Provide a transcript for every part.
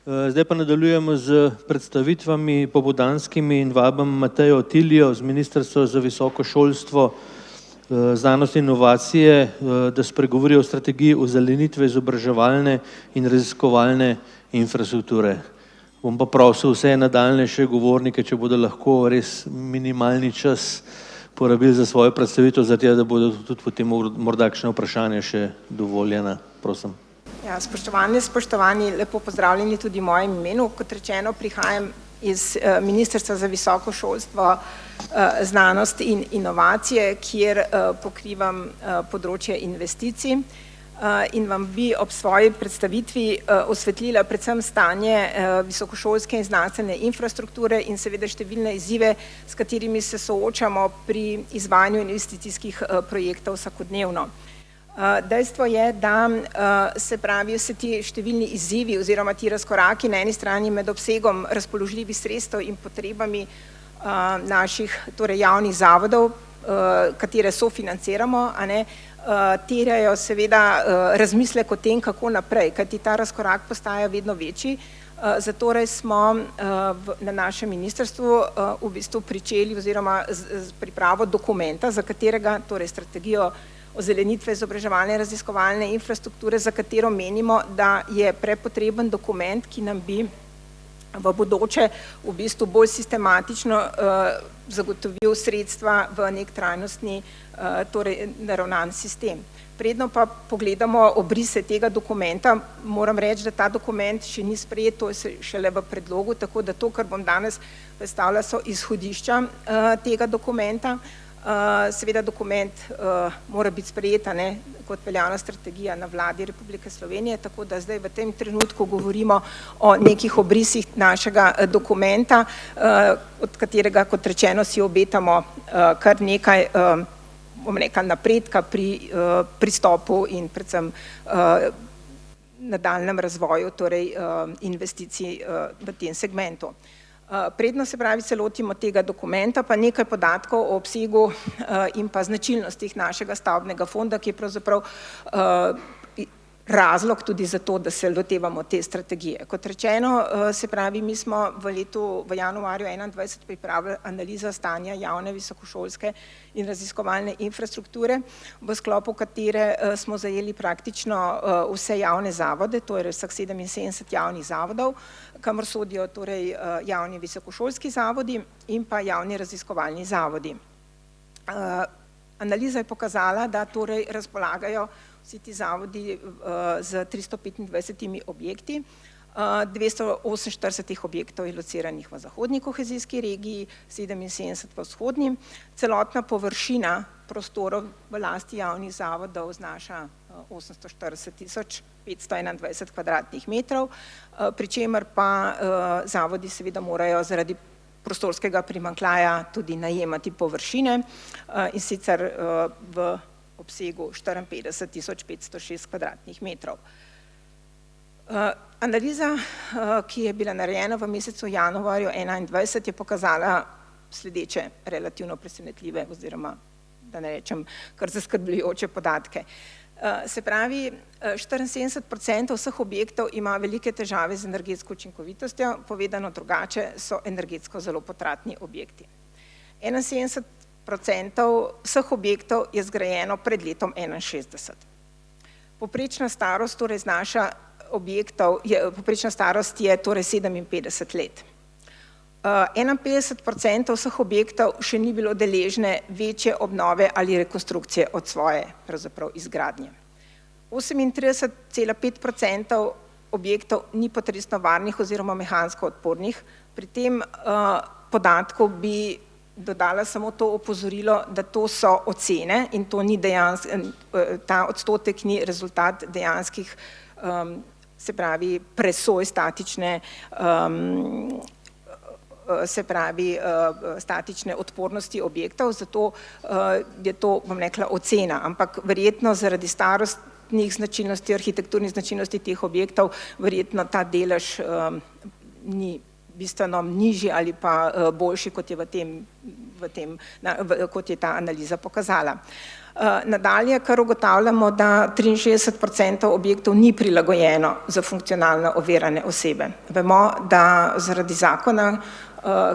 Zdaj pa nadaljujemo z predstavitvami pobudanskimi in vabim Matejo Tilijo z Ministrstva za visoko šolstvo, znanost in inovacije, da spregovori o strategiji ozelenitve izobraževalne in raziskovalne infrastrukture. Bom pa prosil vse nadaljnje še govornike, če bodo lahko res minimalni čas porabili za svojo predstavitev, zato da bodo tudi potem morda kakšne vprašanja še dovoljena. Prosim. Ja, spoštovani, lepo pozdravljeni tudi v mojem imenu. Kot rečeno, prihajam iz Ministrstva za visoko šolstvo, znanost in inovacije, kjer pokrivam področje investicij in vam bi ob svoji predstavitvi osvetlila predvsem stanje visokošolske in znanstvene infrastrukture in seveda številne izzive, s katerimi se soočamo pri izvajanju investicijskih projektov vsakodnevno. Dejstvo je, da se pravi vse ti številni izzivi oziroma ti razkoraki na eni strani med obsegom razpoložljivih sredstev in potrebami naših torej javnih zavodov, katere sofinanciramo, terjajo seveda razmislek o tem, kako naprej, kajti ta razkorak postaja vedno večji. Zatorej smo na našem ministrstvu v bistvu pričeli oziroma z pripravo dokumenta, za katerega, torej strategijo ozelenitve izobraževalne in raziskovalne infrastrukture, za katero menimo, da je prepotreben dokument, ki nam bi v bodoče v bistvu bolj sistematično zagotovil sredstva v nek trajnostni, torej naravnan sistem. Predno pa pogledamo obrise tega dokumenta, moram reči, da ta dokument še ni sprejet, to je šele v predlogu, tako da to, kar bom danes predstavila, so izhodišča tega dokumenta. Seveda dokument mora biti sprejet kot veljavna strategija na vladi Republike Slovenije, tako da zdaj v tem trenutku govorimo o nekih obrisih našega dokumenta, od katerega, kot rečeno, si obetamo kar nekaj, bom rekla, napredka pri pristopu in predvsem nadaljnjem razvoju, torej investicij v tem segmentu. Predno se pravi se lotimo tega dokumenta, pa nekaj podatkov o obsegu in pa značilnostih našega stavbnega fonda, ki je pravzaprav razlog tudi za to, da se lotevamo te strategije. Kot rečeno, se pravi, mi smo v januarju 2021 pripravili analizo stanja javne visokošolske in raziskovalne infrastrukture, v sklopu katere smo zajeli praktično vse javne zavode, to je vseh 77 javnih zavodov, kamor sodijo torej javni visokošolski zavodi in pa javni raziskovalni zavodi. Analiza je pokazala, da torej razpolagajo vsi ti zavodi z 325 objekti, 248 objektov je lociranih v zahodni kohezijski regiji, 77 v vzhodni. Celotna površina prostorov v lasti javnih zavodov znaša 840.521 kvadratnih metrov, pri čemer pa zavodi seveda morajo zaradi prostorskega primanjkljaja tudi najemati površine in sicer v obsegu 54.506 kvadratnih metrov. Analiza, ki je bila narejena v mesecu januarju 2021, je pokazala sledeče relativno presenetljive oziroma, da ne rečem, kar zaskrbljujoče podatke. Se pravi, 74% vseh objektov ima velike težave z energetsko učinkovitostjo, povedano drugače so energetsko zelo potratni objekti. 71% vseh objektov je zgrajeno pred letom 1961. Povprečna starost torej znaša objektov, povprečna starost je torej 57 let. 51% vseh objektov še ni bilo deležne večje obnove ali rekonstrukcije od svoje pravzaprav izgradnje. 38,5% objektov ni potresno varnih oziroma mehansko odpornih. Pri tem podatku bi dodala samo to opozorilo, da to so ocene in to ni ta odstotek ni rezultat dejanskih, se pravi, presoj statične, se pravi, statične odpornosti objektov, zato je to, bom rekla, ocena, ampak verjetno zaradi starostnih značilnosti, arhitekturnih značilnosti teh objektov, verjetno ta delež ni bistveno nižji ali pa boljši, kot je kot je ta analiza pokazala. Nadalje, kar ugotavljamo, da 63% objektov ni prilagojeno za funkcionalno ovirane osebe. Vemo, da zaradi zakona,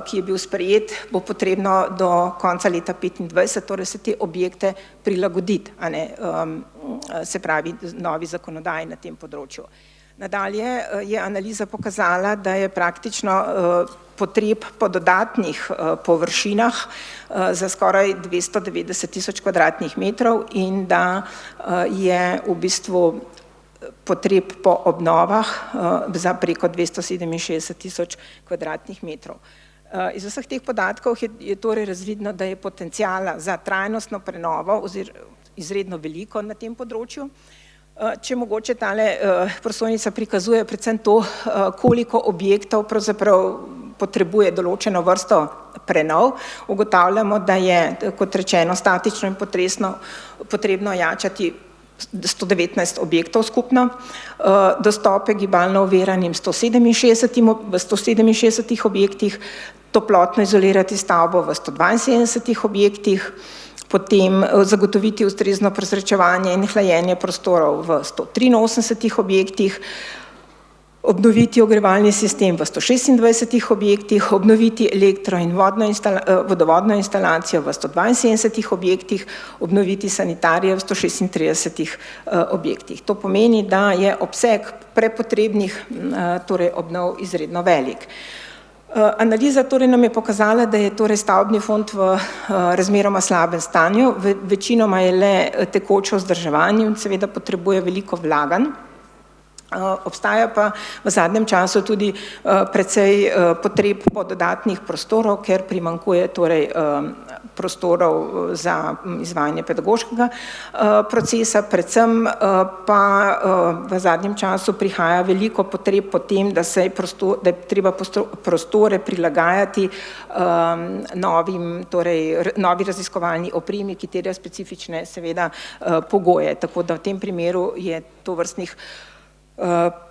ki je bil sprejet, bo potrebno do konca leta 2025, torej se te objekte prilagoditi, a ne, se pravi novi zakonodaji na tem področju. Nadalje je analiza pokazala, da je praktično potreb po dodatnih površinah za skoraj 290 tisoč kvadratnih metrov in da je v bistvu potreb po obnovah za preko 267 tisoč kvadratnih metrov. Iz vseh teh podatkov je torej razvidno, da je potencijala za trajnostno prenovo izredno veliko na tem področju. Če mogoče tale prosojnica prikazuje predvsem to, koliko objektov pravzaprav potrebuje določeno vrsto prenov, ugotavljamo, da je, kot rečeno, statično in potresno potrebno ojačati 119 objektov skupno, dostope gibalno oviranim v 167 objektih, toplotno izolirati stavbo v 172 objektih, potem zagotoviti ustrezno prezračevanje in hlajenje prostorov v 183 objektih, obnoviti ogrevalni sistem v 126 objektih, obnoviti elektro- in vodovodno instalacijo v 172 objektih, obnoviti sanitarije v 136 objektih. To pomeni, da je obseg prepotrebnih torej obnov izredno velik. Analiza torej nam je pokazala, da je torej stavbni fond v razmeroma slabem stanju, večinoma je le tekoče vzdrževanje in seveda potrebuje veliko vlaganj. Obstaja pa v zadnjem času tudi precej potreb po dodatnih prostorov, ker primanjkuje torej prostorov za izvajanje pedagoškega procesa, predvsem pa v zadnjem času prihaja veliko potreb po tem, da je treba prostore prilagajati novi raziskovalni opremi, ki terja specifične seveda pogoje, tako da v tem primeru je tovrstnih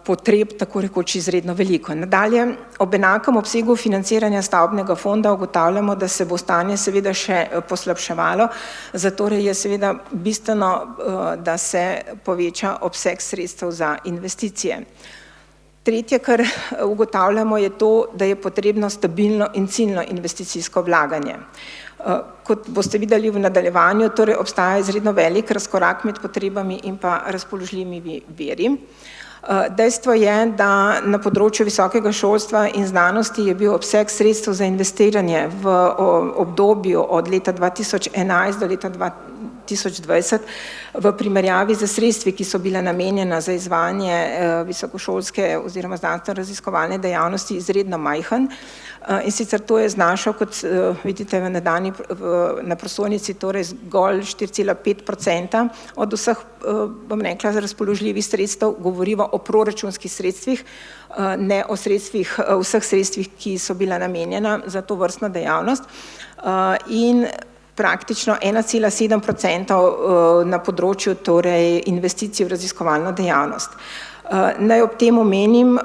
potreb tako rekoč izredno veliko. Nadalje, ob enakem obsegu financiranja stavbnega fonda ugotavljamo, da se bo stanje seveda še poslabševalo, zato je seveda bistveno, da se poveča obseg sredstev za investicije. Tretje, kar ugotavljamo, je to, da je potrebno stabilno in ciljno investicijsko vlaganje. Kot boste videli v nadaljevanju, torej obstaja izredno velik razkorak med potrebami in pa razpoložljivimi viri. Dejstvo je, da na področju visokega šolstva in znanosti je bil obseg sredstev za investiranje v obdobju od leta 2011 do leta 2020 v primerjavi z sredstvi, ki so bile namenjena za izvajanje visokošolske oziroma znanstveno-raziskovalne dejavnosti, izredno majhen. In sicer to je znašal, kot vidite na prosojnici, torej zgolj 4,5% od vseh, bom rekla, razpoložljivih sredstev, govorimo o proračunskih sredstvih, ne o sredstvih, vseh sredstvih, ki so bila namenjena za to vrstno dejavnost. In praktično 1,7% na področju torej investicij v raziskovalno dejavnost. Naj ob tem omenim,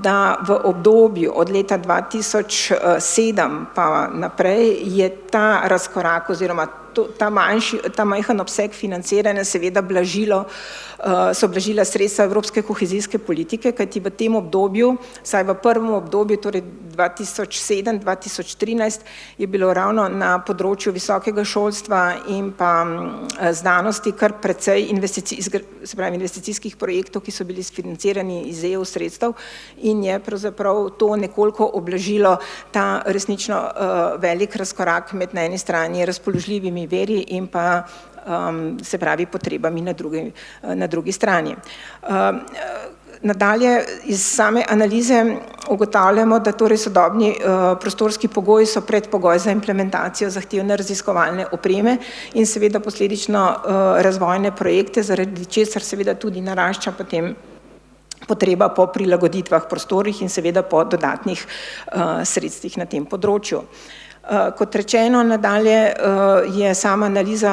da v obdobju od leta 2007 pa naprej je ta razkorak oziroma ta majhen obseg financiranja seveda so blažila sredstva evropske kohezijske politike, kajti v tem obdobju, saj v prvem obdobju, torej 2007-2013, je bilo ravno na področju visokega šolstva in pa znanosti kar precej investicijskih projektov, ki so bili financirani iz EU sredstev in je pravzaprav to nekoliko oblažilo ta resnično velik razkorak med na eni strani razpoložljivimi veri in pa se pravi potrebami na drugi strani. Nadalje iz same analize ugotavljamo, da torej sodobni prostorski pogoji so predpogoj za implementacijo zahtevne raziskovalne opreme in seveda posledično razvojne projekte, zaradi česar seveda tudi narašča potem potreba po prilagoditvah prostorih in seveda po dodatnih sredstvih na tem področju. Kot rečeno, nadalje je sama analiza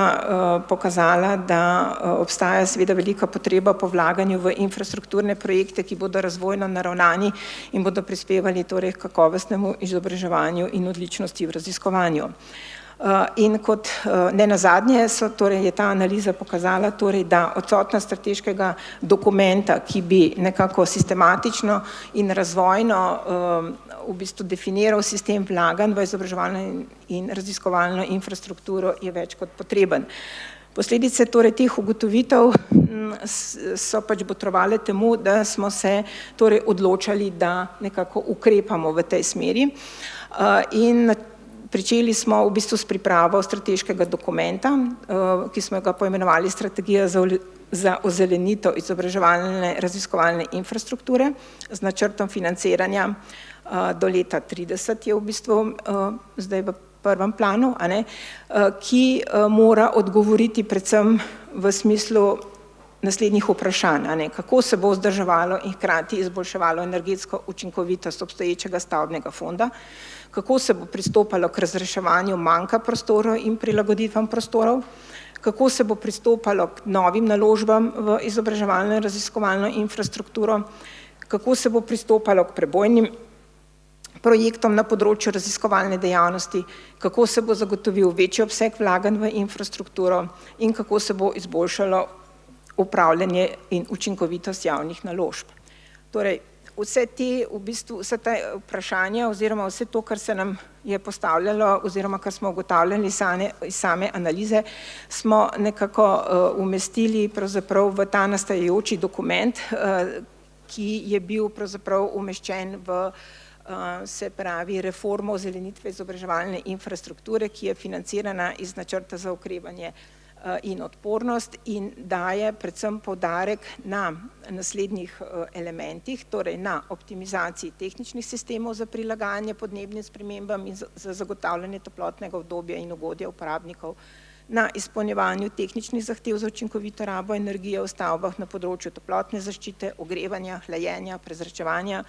pokazala, da obstaja seveda velika potreba po vlaganju v infrastrukturne projekte, ki bodo razvojno naravnani in bodo prispevali torej k kakovostnemu izobraževanju in odličnosti v raziskovanju. In kot ne nazadnje je ta analiza pokazala, da odsotnost strateškega dokumenta, ki bi nekako sistematično in razvojno v bistvu definiral sistem vlaganj v izobraževalno in raziskovalno infrastrukturo, je več kot potreben. Posledice teh ugotovitev so pač botrovale temu, da smo se odločali, da nekako ukrepamo v tej smeri in pričeli smo v bistvu s pripravo strateškega dokumenta, ki smo ga poimenovali Strategija za ozelenitev izobraževalne raziskovalne infrastrukture z načrtom financiranja do leta 2030 je v bistvu zdaj v prvem planu, ki mora odgovoriti predvsem v smislu naslednjih vprašanj, kako se bo vzdrževalo in hkrati izboljševalo energetsko učinkovitost obstoječega stavbnega fonda, kako se bo pristopalo k razreševanju manjka prostorov in prilagoditvam prostorov, kako se bo pristopalo k novim naložbam v izobraževalno in raziskovalno infrastrukturo, kako se bo pristopalo k prebojnim projektom na področju raziskovalne dejavnosti, kako se bo zagotovil večji obseg vlaganj v infrastrukturo in kako se bo izboljšalo upravljanje in učinkovitost javnih naložb. Torej, vse te vprašanja oziroma vse to, kar se nam je postavljalo oziroma kar smo ugotavljali iz same analize, smo nekako umestili pravzaprav v ta nastajajoči dokument, ki je bil pravzaprav umeščen v se pravi reformo ozelenitve izobraževalne infrastrukture, ki je financirana iz načrta za okrevanje in odpornost in daje predvsem poudarek na naslednjih elementih, torej na optimizaciji tehničnih sistemov za prilagajanje podnebnim spremembam in za zagotavljanje toplotnega obdobja in ugodja uporabnikov, na izpolnjevanju tehničnih zahtev za učinkovito rabo energije v stavbah na področju toplotne zaščite, ogrevanja, hlajenja, prezračevanja,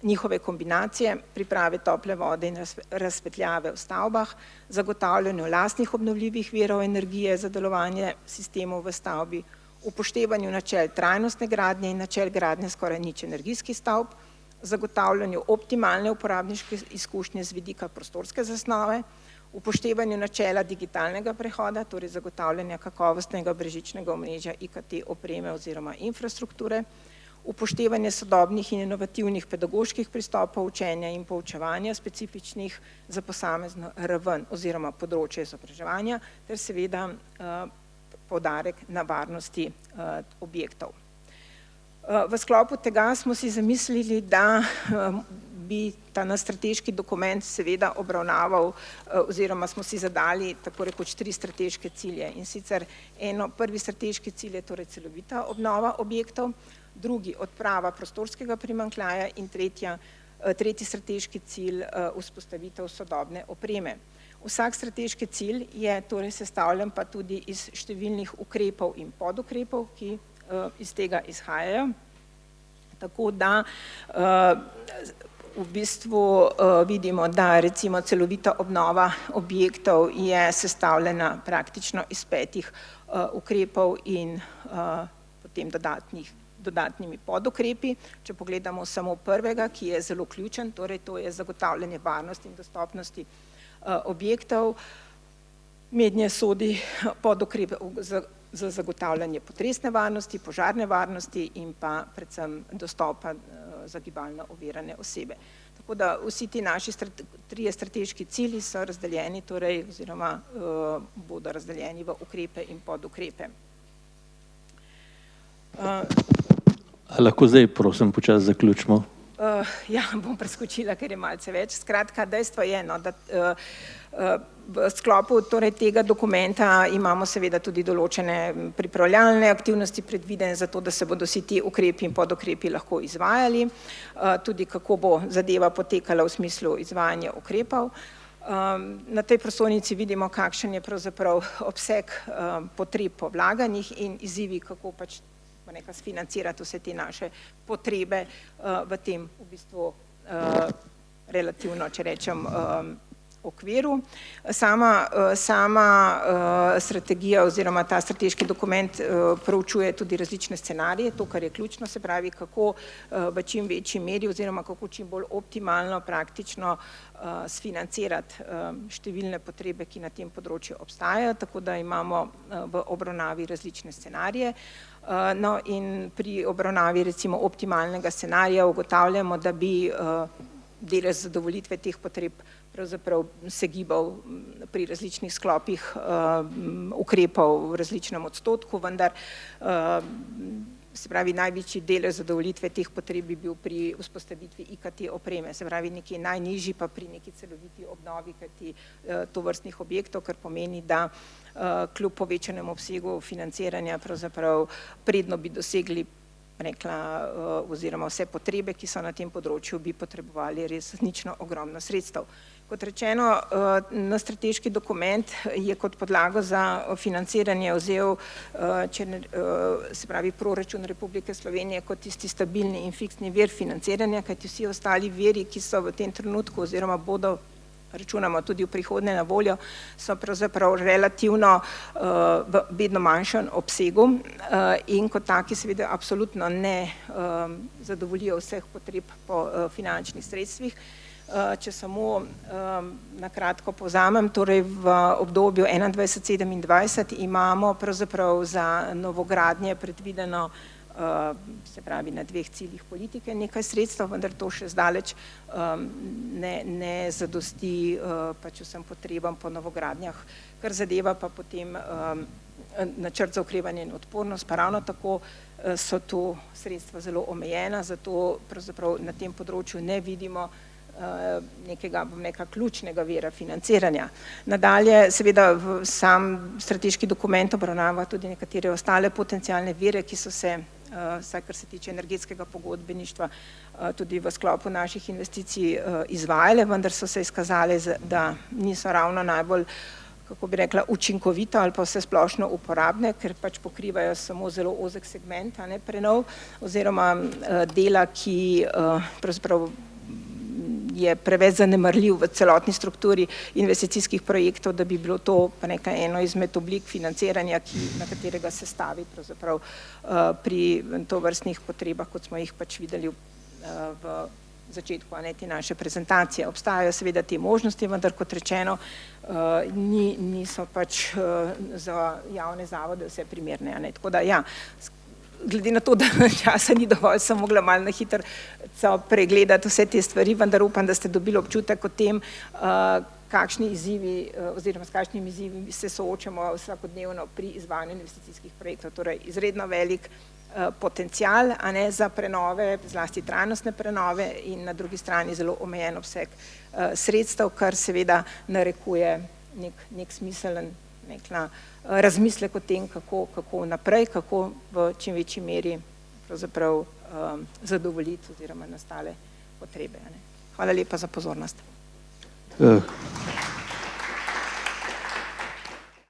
njihove kombinacije, priprave tople vode in razsvetljave v stavbah, zagotavljanju lastnih obnovljivih virov energije za delovanje sistemov v stavbi, upoštevanju načel trajnostne gradnje in načel gradnje skoraj nič energijskih stavb, zagotavljanju optimalne uporabniške izkušnje z vidika prostorske zasnove, upoštevanju načela digitalnega prehoda, torej zagotavljanja kakovostnega brezžičnega omrežja IKT opreme oziroma infrastrukture, upoštevanje sodobnih in inovativnih pedagoških pristopov učenja in poučevanja specifičnih za posamezno raven oziroma področje izobraževanja ter seveda poudarek na varnosti objektov. V sklopu tega smo si zamislili, da bi ta naš strateški dokument seveda obravnaval oziroma smo si zadali tako rekoč 3 strateške cilje in sicer prvi strateški cilj je torej celovita obnova objektov, drugi odprava prostorskega primanjkljaja in tretji strateški cilj vzpostavitev sodobne opreme. Vsak strateški cilj je torej sestavljen pa tudi iz številnih ukrepov in podukrepov, ki iz tega izhajajo, tako da v bistvu vidimo, da recimo celovita obnova objektov je sestavljena praktično iz 5 ukrepov in potem dodatnimi podukrepi. Če pogledamo samo prvega, ki je zelo ključen, torej to je zagotavljanje varnosti in dostopnosti objektov, mednje sodi podukrep za zagotavljanje potresne varnosti, požarne varnosti in pa predvsem dostopa za gibalno ovirane osebe. Tako da vsi ti naši 3 strateški cilji so razdeljeni, torej oziroma bodo razdeljeni v ukrepe in podukrepe. Lahko zdaj, prosim, počasi zaključimo? Ja, bom preskočila, ker je malce več. Skratka, dejstvo je, da v sklopu tega dokumenta imamo seveda tudi določene pripravljalne aktivnosti predvidene za to, da se bodo vsi ti ukrepi in podukrepi lahko izvajali, tudi kako bo zadeva potekala v smislu izvajanja ukrepov. Na tej prosojnici vidimo, kakšen je pravzaprav obseg potreb po vlaganjih in izzivi, kako pač sfinancirati vse te naše potrebe v tem v bistvu relativno, če rečem, okviru. Sama strategija oziroma ta strateški dokument proučuje tudi različne scenarije, to, kar je ključno, se pravi, kako v čim večji meri oziroma kako čim bolj optimalno praktično sfinancirati številne potrebe, ki na tem področju obstajajo, tako da imamo v obravnavi različne scenarije. No in pri obravnavi recimo optimalnega scenarija ugotavljamo, da bi delež zadovoljitve teh potreb pravzaprav se gibal pri različnih sklopih ukrepov v različnem odstotku, vendar se pravi največji delež zadovoljitve teh potreb bi bil pri vzpostavitvi IKT opreme, se pravi nekje najnižji pa pri neki celoviti obnovi tovrstnih objektov, kar pomeni, da kljub povečanemu obsegu financiranja pravzaprav predno bi dosegli rekla, oziroma vse potrebe, ki so na tem področju, bi potrebovali res nično ogromno sredstev. Kot rečeno, na strateški dokument je kot podlago za financiranje vzel se pravi proračun Republike Slovenije kot tisti stabilni in fiksni vir financiranja, kajti vsi ostali viri, ki so v tem trenutku oziroma bodo računamo tudi v prihodnje na voljo, so pravzaprav relativno v vedno manjšem obsegu in kot taki seveda absolutno ne zadovoljijo vseh potreb po finančnih sredstvih. Če samo na kratko povzamem, torej v obdobju 2021-2027 imamo pravzaprav za novogradnje predvideno se pravi na dveh ciljih politike nekaj sredstev, vendar to še zdaleč ne zadosti pač vsem potrebam po novogradnjah, kar zadeva pa potem načrt za okrevanje in odpornost, pa ravno tako so tu sredstva zelo omejena, zato pravzaprav na tem področju ne vidimo nekega ključnega vira financiranja. Nadalje, seveda, sam strateški dokument obravnava tudi nekatere ostale potencialne vire, ki so se, vsaj kar se tiče energetskega pogodbeništva, tudi v sklopu naših investicij izvajale, vendar so se izkazale, da niso ravno najbolj, kako bi rekla, učinkovito ali pa vse splošno uporabne, ker pač pokrivajo samo zelo ozek segment, a ne prenov, oziroma dela, ki pravzaprav je preveč zanemarljiv v celotni strukturi investicijskih projektov, da bi bilo to pa nekaj eno izmed oblik financiranja, na katerega se stavi pravzaprav pri tovrstnih potrebah, kot smo jih pač videli v začetku te naše prezentacije. Obstajajo seveda te možnosti, vendar kot rečeno, niso pač za javne zavode vse primerne. Tako da ja, glede na to, da časa ni dovolj, sem mogla malo na hitro pregledati vse te stvari, vendar upam, da ste dobili občutek o tem, kakšni izzivi oziroma s kakšnimi izzivi se soočamo vsakodnevno pri izvajanju investicijskih projektov. Torej, izredno velik potencial za prenove, zlasti trajnostne prenove in na drugi strani zelo omejen obseg sredstev, kar seveda narekuje nek smiselen razmislek o tem, kako naprej, kako v čim večji meri pravzaprav zadovoljiti oziroma nastale potrebe. Hvala lepa za pozornost.